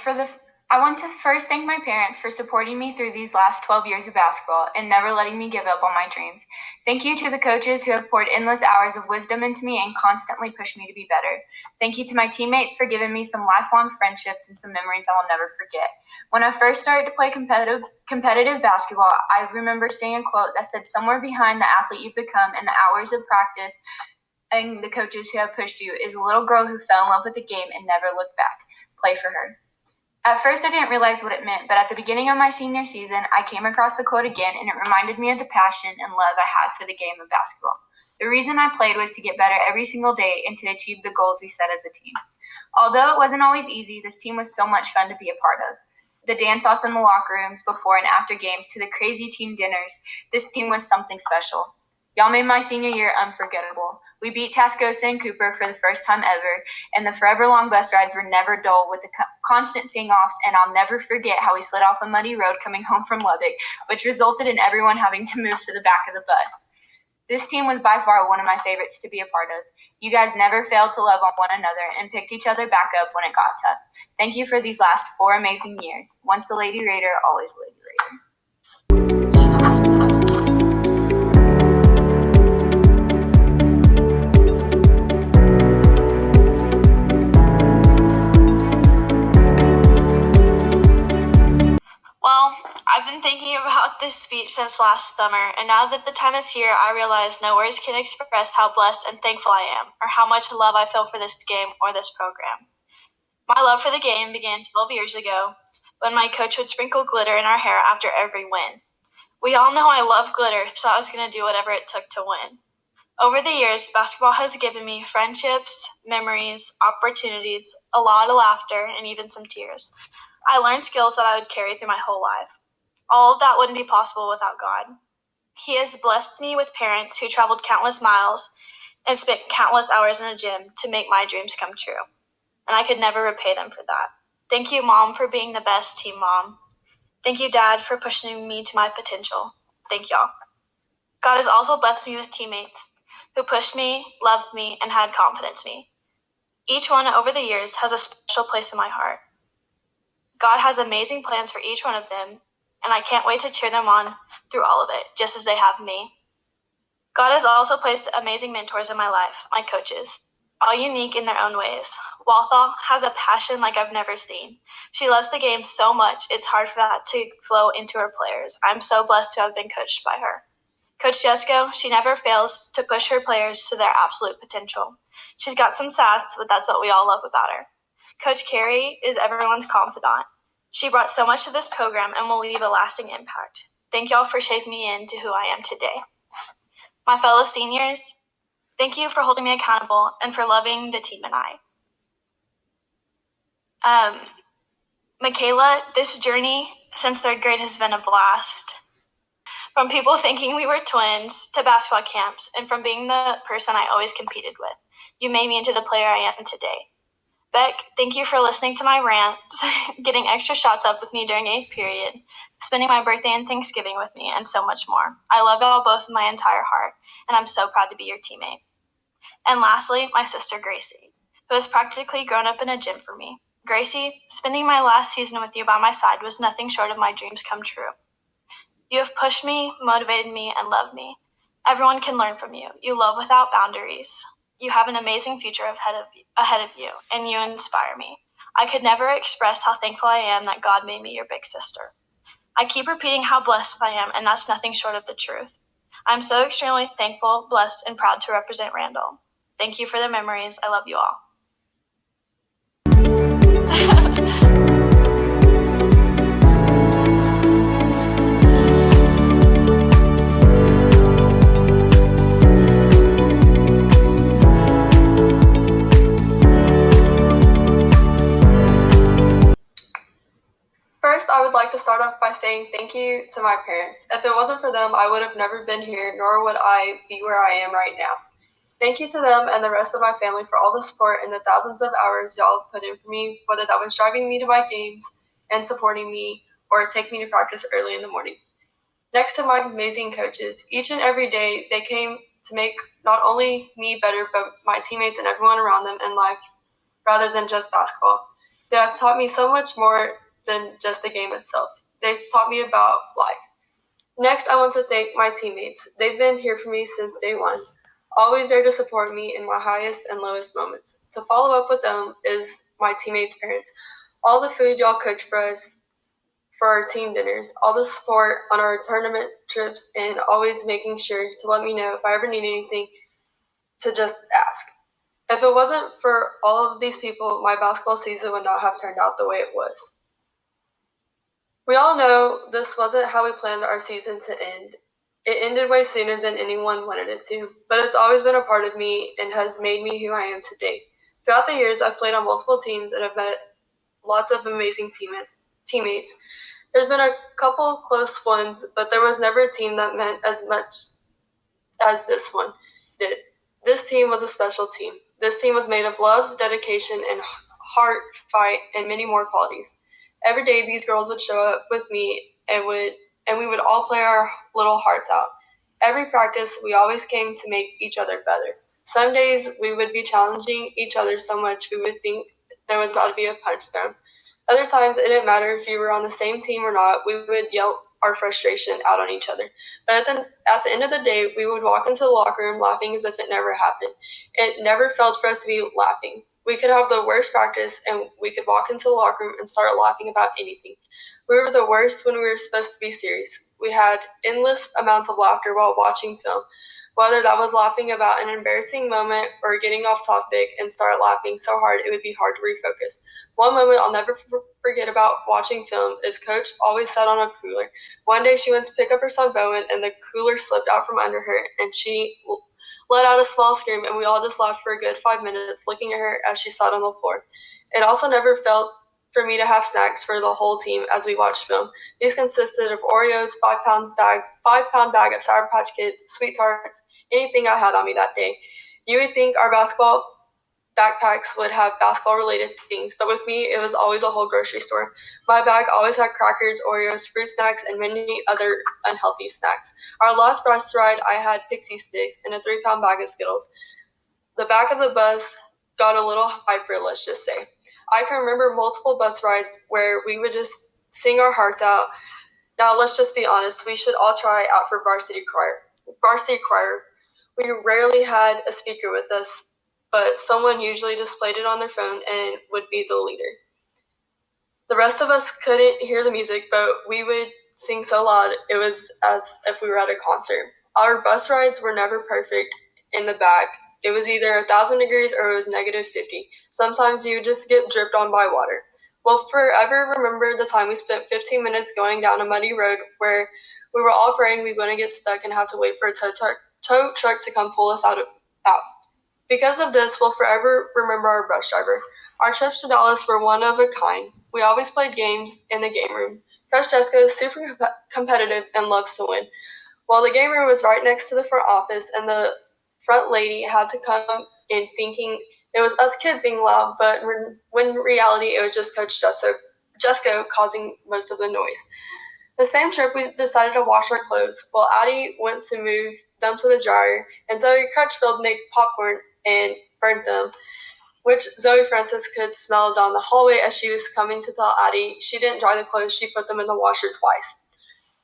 I want to first thank my parents for supporting me through these last 12 years of basketball and never letting me give up on my dreams. Thank you to the coaches who have poured endless hours of wisdom into me and constantly pushed me to be better. Thank you to my teammates for giving me some lifelong friendships and some memories I will never forget. When I first started to play competitive basketball, I remember seeing a quote that said, "Somewhere behind the athlete you've become and the hours of practice and the coaches who have pushed you is a little girl who fell in love with the game and never looked back. Play for her." At first, I didn't realize what it meant, but at the beginning of my senior season, I came across the quote again, and it reminded me of the passion and love I had for the game of basketball. The reason I played was to get better every single day and to achieve the goals we set as a team. Although it wasn't always easy, this team was so much fun to be a part of. The dance-offs in the locker rooms before and after games to the crazy team dinners, this team was something special. Y'all made my senior year unforgettable. We beat Tascosa and Cooper for the first time ever, and the forever long bus rides were never dull with the constant sing-offs, and I'll never forget how we slid off a muddy road coming home from Lubbock, which resulted in everyone having to move to the back of the bus. This team was by far one of my favorites to be a part of. You guys never failed to love on one another and picked each other back up when it got tough. Thank you for these last 4 amazing years. Once the Lady Raider, always Lady Raider. Well, I've been thinking about this speech since last summer, and now that the time is here, I realize no words can express how blessed and thankful I am, or how much love I feel for this game or this program. My love for the game began 12 years ago, when my coach would sprinkle glitter in our hair after every win. We all know I love glitter, so I was going to do whatever it took to win. Over the years, basketball has given me friendships, memories, opportunities, a lot of laughter, and even some tears. I learned skills that I would carry through my whole life. All of that wouldn't be possible without God. He has blessed me with parents who traveled countless miles and spent countless hours in a gym to make my dreams come true. And I could never repay them for that. Thank you, Mom, for being the best team mom. Thank you, Dad, for pushing me to my potential. Thank y'all. God has also blessed me with teammates who pushed me, loved me, and had confidence in me. Each one over the years has a special place in my heart. God has amazing plans for each one of them, and I can't wait to cheer them on through all of it, just as they have me. God has also placed amazing mentors in my life, my coaches, all unique in their own ways. Walthall has a passion like I've never seen. She loves the game so much, it's hard for that to flow into her players. I'm so blessed to have been coached by her. Coach Jesco, she never fails to push her players to their absolute potential. She's got some sass, but that's what we all love about her. Coach Carey is everyone's confidant. She brought so much to this program and will leave a lasting impact. Thank y'all for shaping me into who I am today. My fellow seniors, thank you for holding me accountable and for loving the team and I. Michaela, this journey since 3rd grade has been a blast. From people thinking we were twins to basketball camps, and from being the person I always competed with. You made me into the player I am today. Beck, thank you for listening to my rants, getting extra shots up with me during 8th period, spending my birthday and Thanksgiving with me, and so much more. I love y'all both with my entire heart, and I'm so proud to be your teammate. And lastly, my sister Gracie, who has practically grown up in a gym for me. Gracie, spending my last season with you by my side was nothing short of my dreams come true. You have pushed me, motivated me, and loved me. Everyone can learn from you. You love without boundaries. You have an amazing future ahead of you, and you inspire me. I could never express how thankful I am that God made me your big sister. I keep repeating how blessed I am, and that's nothing short of the truth. I'm so extremely thankful, blessed, and proud to represent Randall. Thank you for the memories. I love you all. First, I would like to start off by saying thank you to my parents. If it wasn't for them, I would have never been here, nor would I be where I am right now. Thank you to them and the rest of my family for all the support and the thousands of hours y'all have put in for me, whether that was driving me to my games and supporting me, or take me to practice early in the morning. Next to my amazing coaches, each and every day they came to make not only me better, but my teammates and everyone around them in life, rather than just basketball. They have taught me so much more than just the game itself. They've taught me about life. Next, I want to thank my teammates. They've been here for me since day one, always there to support me in my highest and lowest moments. To follow up with them is my teammates' parents. All the food y'all cooked for us for our team dinners, all the support on our tournament trips, and always making sure to let me know if I ever need anything to just ask. If it wasn't for all of these people, my basketball season would not have turned out the way it was. We all know this wasn't how we planned our season to end. It ended way sooner than anyone wanted it to, but it's always been a part of me and has made me who I am today. Throughout the years, I've played on multiple teams and have met lots of amazing teammates. There's been a couple close ones, but there was never a team that meant as much as this one did. This team was a special team. This team was made of love, dedication, and heart, fight, and many more qualities. Every day, these girls would show up with me and we would all play our little hearts out. Every practice, we always came to make each other better. Some days, we would be challenging each other so much we would think there was about to be a punch thrown. Other times, it didn't matter if you were on the same team or not, we would yell our frustration out on each other. But at the end of the day, we would walk into the locker room laughing as if it never happened. It never felt for us to be laughing. We could have the worst practice and we could walk into the locker room and start laughing about anything. We were the worst when we were supposed to be serious. We had endless amounts of laughter while watching film, whether that was laughing about an embarrassing moment or getting off topic and start laughing so hard it would be hard to refocus. One moment I'll never forget about watching film is Coach always sat on a cooler. One day she went to pick up her son Bowen and the cooler slipped out from under her and she let out a small scream and we all just laughed for a good 5 minutes looking at her as she sat on the floor. It also never felt for me to have snacks for the whole team as we watched film. These consisted of Oreos, 5-pound bag of Sour Patch Kids, Sweet Tarts, anything I had on me that day. You would think our basketball backpacks would have basketball-related things, but with me, it was always a whole grocery store. My bag always had crackers, Oreos, fruit snacks, and many other unhealthy snacks. Our last bus ride, I had Pixie Sticks and a 3-pound bag of Skittles. The back of the bus got a little hyper, let's just say. I can remember multiple bus rides where we would just sing our hearts out. Now, let's just be honest, we should all try out for varsity choir. We rarely had a speaker with us, but someone usually just played it on their phone and would be the leader. The rest of us couldn't hear the music, but we would sing so loud it was as if we were at a concert. Our bus rides were never perfect in the back. It was either 1,000 degrees or it was negative 50. Sometimes you just get dripped on by water. We'll forever remember the time we spent 15 minutes going down a muddy road where we were all praying we wouldn't get stuck and have to wait for a tow truck to come pull us out. Because of this, we'll forever remember our bus driver. Our trips to Dallas were one of a kind. We always played games in the game room. Coach Jessica is super competitive and loves to win. While the game room was right next to the front office and the front lady had to come in thinking it was us kids being loud, but when in reality it was just Coach Jessica causing most of the noise. The same trip, we decided to wash our clothes. While Addie went to move them to the dryer, and Zoe Crutchfield made popcorn and burnt them, which Zoe Francis could smell down the hallway as she was coming to tell Addie she didn't dry the clothes, she put them in the washer twice.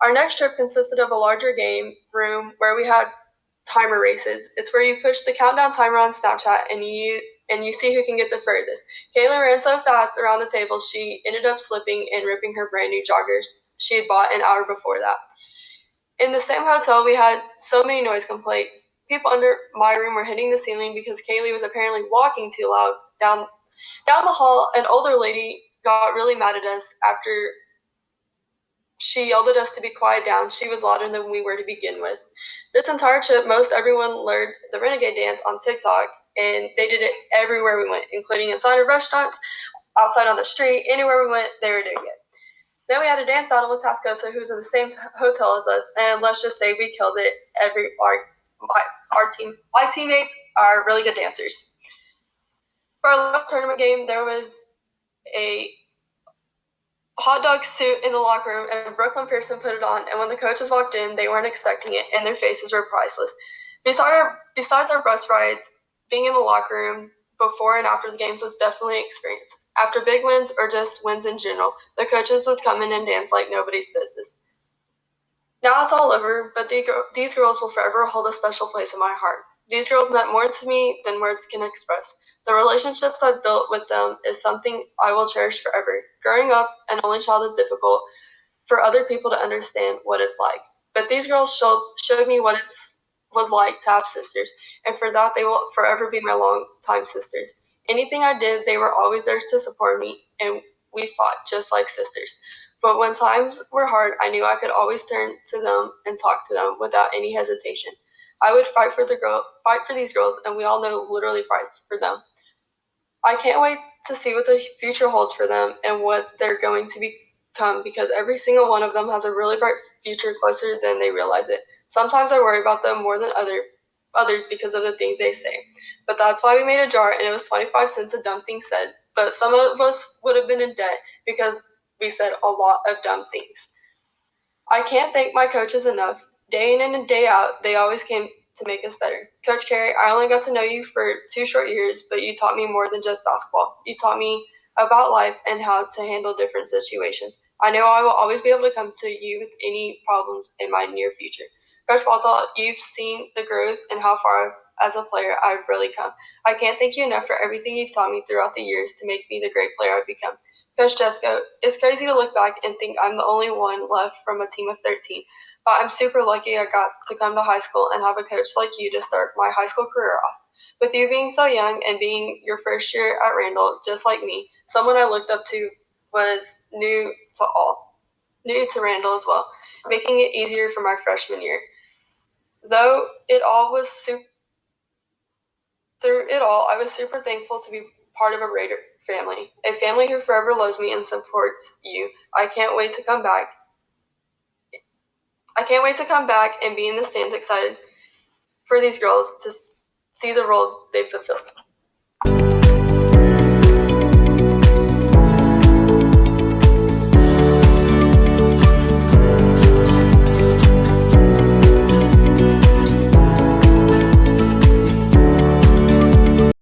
Our next trip consisted of a larger game room where we had timer races. It's where you push the countdown timer on Snapchat and you see who can get the furthest. Kayla ran so fast around the table she ended up slipping and ripping her brand new joggers she had bought an hour before that. In the same hotel, we had so many noise complaints. People under my room were hitting the ceiling because Kaylee was apparently walking too loud. Down the hall, an older lady got really mad at us after she yelled at us to be quiet down. She was louder than we were to begin with. This entire trip, most everyone learned the Renegade dance on TikTok, and they did it everywhere we went, including inside of restaurants, outside on the street, anywhere we went, they were doing it. Then we had a dance battle with Tascosa, who's in the same hotel as us, and let's just say we killed it. My teammates are really good dancers. For our last tournament game, there was a hot dog suit in the locker room, and Brooklyn Pearson put it on, and when the coaches walked in, they weren't expecting it, and their faces were priceless. Besides our bus rides, being in the locker room, before and after the games was definitely an experience. After big wins or just wins in general, the coaches would come in and dance like nobody's business. Now it's all over, but these girls will forever hold a special place in my heart. These girls meant more to me than words can express. The relationships I've built with them is something I will cherish forever. Growing up an only child is difficult for other people to understand what it's like. But these girls showed me what it was like to have sisters, and for that they will forever be my longtime sisters. Anything I did, they were always there to support me, and we fought just like sisters. But when times were hard, I knew I could always turn to them and talk to them without any hesitation. I would fight for these girls, and we all know literally fight for them. I can't wait to see what the future holds for them and what they're going to become, because every single one of them has a really bright future closer than they realize it. Sometimes I worry about them more than others because of the things they say. But that's why we made a jar, and it was 25 cents a dumb thing said. But some of us would have been in debt because we said a lot of dumb things. I can't thank my coaches enough. Day in and day out, they always came to make us better. Coach Carey, I only got to know you for 2 short years, but you taught me more than just basketball. You taught me about life and how to handle different situations. I know I will always be able to come to you with any problems in my near future. Coach Walthall, you've seen the growth and how far as a player I've really come. I can't thank you enough for everything you've taught me throughout the years to make me the great player I've become. Coach Jessica, it's crazy to look back and think I'm the only one left from a team of 13, but I'm super lucky I got to come to high school and have a coach like you to start my high school career off. With you being so young and being your first year at Randall, just like me, someone I looked up to was new to Randall as well, making it easier for my freshman year. Through it all, I was super thankful to be part of a Raider family, a family who forever loves me and supports you. I can't wait to come back and be in the stands excited for these girls to see the roles they've fulfilled.